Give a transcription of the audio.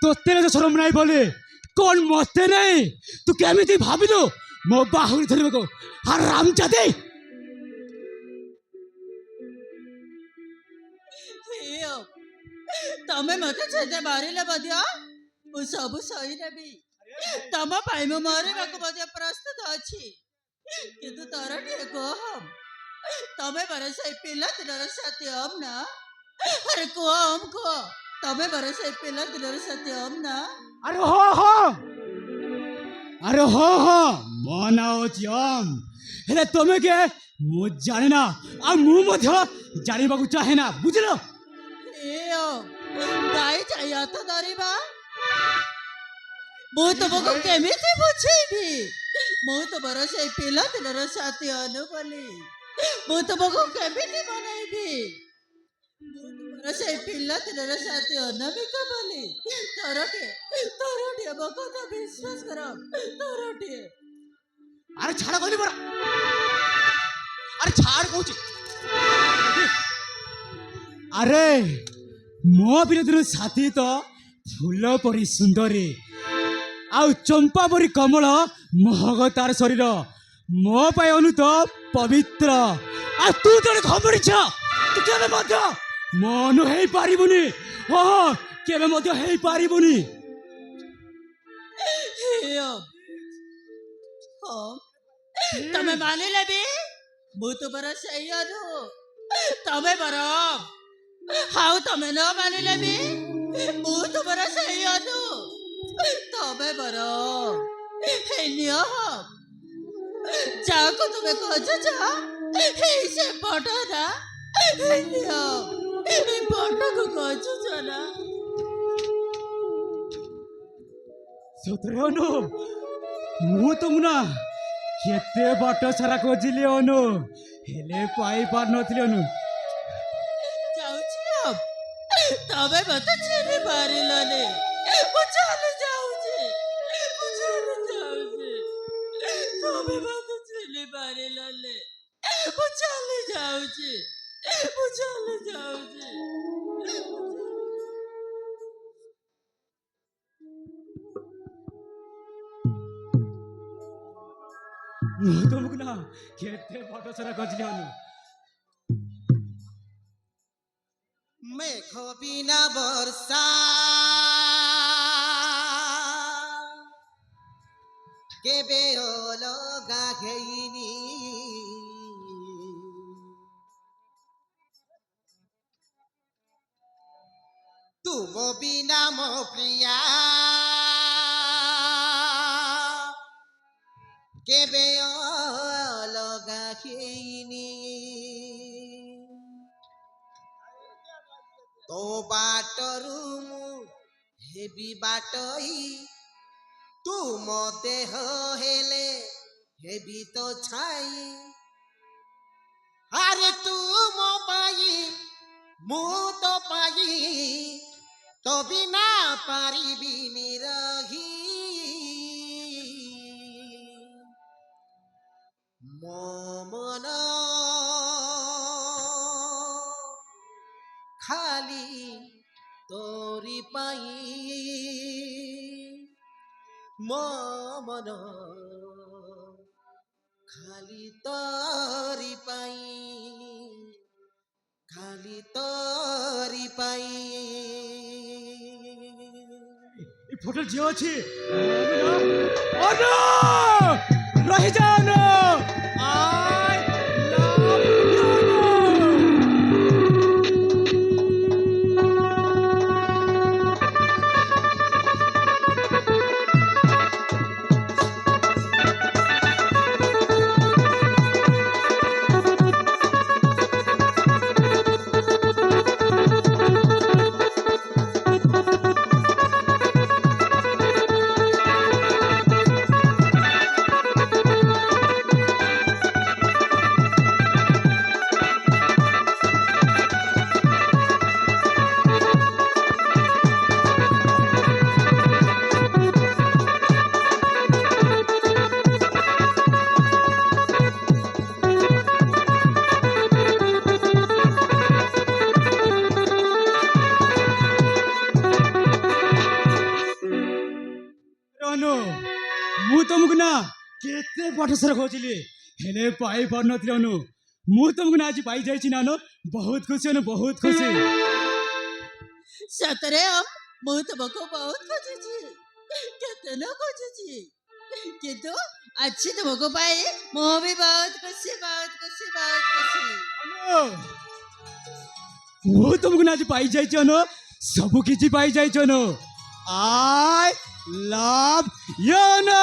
তোତେ ଶରମ ନାହିଁ ବୋଲି କଣ ମତେ ନାହିଁ? ତୁ କେମିତି ଭାବିଲୁ ମୋ ବାହୁରେ ଧରିବାକୁ? ହାରାମଜାଦୀ! ତମେ ମତେ ଛେଚେ ମାରିଲେ ମଧ୍ୟ ମୁଁ ସବୁ ସହିନେବି। ତମ ପାଇଁ ମୁଁ ମରିବାକୁ ମଧ୍ୟ ପ୍ରସ୍ତୁତ ଅଛି। କିନ୍ତୁ ତୋର ଟିକେ କହ, ତମେ ମୋର ସେଇ ପିଲାଦିନର ସତ୍ୟମ୍ ନା? ଆରେ କୁହ କୁହ, ତମେ ମୋର ସେଇ ପିଲାଦିନର ସତ୍ୟମ୍ ନା? ଆରେ ହଁ ମୋ ନାଁ ଅଛି ଓମ୍। ହେଲେ ତମେ କେ ମୁଁ ଜାଣିନା, ଆଉ ମୁଁ ମଧ୍ୟ ଜାଣିବାକୁ ଚାହେଁ ନା, ବୁଝିଲ? ଗାଈ ଯାଇ ହାତ ଧରିବା ମୁଁ ତୁମକୁ କେମିତି ବୁଝେଇବି? ମୁଁ ତୁମର ସେଇ ପିଲାଦିନର ସାଥୀ ଅନୁବଲି। ମୁଁ ତୁମକୁ କେମିତି ବନେଇବି? ମୁଁ ତୁମର ସେଇ ପିଲାଦିନର ସାଥୀ ଅନାମିକା ବୋଲି। ତୋରଟିଏ ମୋ କଥା ବିଶ୍ୱାସ କର, ତୋରଟିଏ। ଆରେ ଛାଡ଼ କହିଲି ପରା, ଆରେ ଛାଡ଼ କହୁଛି। ଆରେ ମୋ ପିଲାଦିନ ସାଥୀ ତ ଫୁଲ ପରି ସୁନ୍ଦରୀ, ଆଉ ଚମ୍ପା ପରି କମଳ ମହକ ତାର ଶରୀର। ମୋ ପାଇଁ ଅନୁତ ପବିତ୍ର, ଆଉ ତୁ ଜଣେ ଖବରିଛ। ତୁ କେବେ ମଧ୍ୟ ମନ ହେଇପାରିବୁନି। ହଁ, କେବେ ମଧ୍ୟ ହେଇପାରିବୁନି। ତମେ ମାନିଲେ ବି ମୁଁ ତୁମର ସେଇ ଅନୁ। ତମେ ବର ଆଉ ତମେ ନ ମାନିଲେ ବି ମୁଁ ତୁମର ସେଇ ଅନୁ। ତମେ ବର ନିଅ ଯାହାକୁ ତୁମେ ଖୋଜୁଛ, ଏଇ ସେ ପଟଟା ନିଅ। এই পটটাকে খোঁজুছ না? ସତରେ ଅନୁ, ମୁଁ ତମକୁ ନା କେତେ ବାଟ ସାରା ଖୋଜିଲି ଅନୁ, ହେଲେ ପାଇପାରୁନଥିଲି ଅନୁ। ଯାଉଛି ତମେ ମତେ ଚିହ୍ନି ପାରିଲନି। ମୁଁ ଚାଲି ଯାଉଛି, ତମେ ମତେ ଚିହ୍ନି ପାରିଲନି। ମୁଁ ଚାଲି ଯାଉଛି। ମୁଁ ତମକୁ ନା କେତେ ବାଟ ସାରା ଖୋଜିଲି ଅନୁ। মেঘ বিনা বর্ষা কেবে অলগা ঘেইনি, তুম বিনা মো প্রিয়া কেবে অলগা ঘেইনি। তো বাটরু মু হেবি বাটই, তুম দেহ হেলে হেবি তো ছাই। আরে তুম পাই মু তো পাই, তো বিনা পারিবিনি রহি। মো মন খালি তোরি পাই, মো মন খালি তোরি পাই, খালি তোরি পাই। এই ফটো ঝিও ଅଛି ଅନୁ, ରହିଯା ଅନୁ। I love you ଅନୁ। ଅନୁ ମୁଁ ତମକୁ ନା କେତେ ପଠସର ଖୋଜିଲି ହେଲେ ପାଇ ପାରୁନଥିଲି ଅନୁ ମୁଁ ତମକୁ ନା ଆଜି ପାଇଯାଇଛି ନା ଅନୁ ବହୁତ ଖୁସି ଅନୁ ବହୁତ ଖୁସି ସତରେ ମୁଁ ତୁମକୁ ବହୁତ ଖୋଜୁଛି କେତେ ନ ଖୋଜୁଛି କିନ୍ତୁ ଆଜି ତୁମକୁ ପାଇ ମୁଁ ବି ବହୁତ ଖୁସି ବହୁତ ଖୁସି ବହୁତ ଖୁସି ଅନୁ ମୁଁ ତମକୁ ନା ଆଜି ପାଇଯାଇଛି ଅନୁ ସବୁ କିଛି ପାଇଯାଇଛି ଅନୁ ଆଇ ଲଭ୍ ୟୁ ଅନୁ